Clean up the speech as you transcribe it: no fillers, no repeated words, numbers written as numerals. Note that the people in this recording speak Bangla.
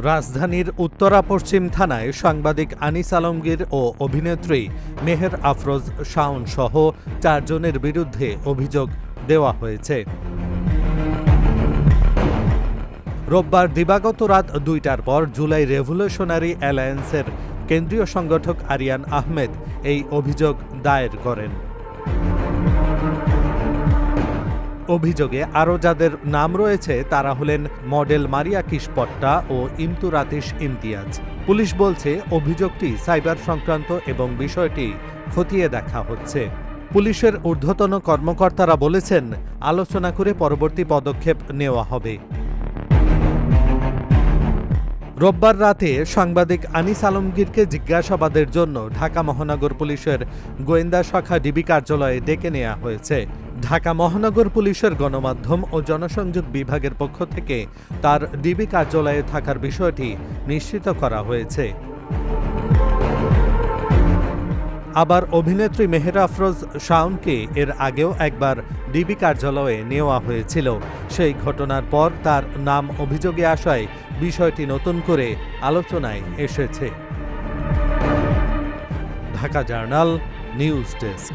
রাজধানীর উত্তরা পশ্চিম থানায় সাংবাদিক আনিস আলমগীর ও অভিনেত্রী মেহের আফরোজ শাওন সহ ৪ জনের বিরুদ্ধে অভিযোগ দেওয়া হয়েছে। রোববার দিবাগত রাত ২টার পর জুলাই রেভলিউশনারি অ্যালায়েন্সের কেন্দ্রীয় সংগঠক আরিয়ান আহমেদ এই অভিযোগ দায়ের করেন। অভিযোগে আরও যাদের নাম রয়েছে তারা হলেন মডেল মারিয়া কিশপট্টা ও ইমতুর আতিশ ইমতিয়াজ। পুলিশ বলছে অভিযোগটি সাইবার সংক্রান্ত এবং বিষয়টি খতিয়ে দেখা হচ্ছে। পুলিশের ঊর্ধ্বতন কর্মকর্তারা বলেছেন, আলোচনা করে পরবর্তী পদক্ষেপ নেওয়া হবে। রোববার রাতে সাংবাদিক আনিস আলমগীরকে জিজ্ঞাসাবাদের জন্য ঢাকা মহানগর পুলিশের গোয়েন্দা শাখা ডিবি কার্যালয়ে ডেকে নেওয়া হয়েছে। ঢাকা মহানগর পুলিশের গণমাধ্যম ও জনসংযোগ বিভাগের পক্ষ থেকে তার ডিবি কার্যালয়ে থাকার বিষয়টি নিশ্চিত করা হয়েছে। আবার অভিনেত্রী মেহের আফরোজ শাওনকে এর আগেও একবার ডিবি কার্যালয়ে নেওয়া হয়েছিল। সেই ঘটনার পর তার নাম অভিযোগে আসায় বিষয়টি নতুন করে আলোচনায় এসেছে। Dhaka journal news desk.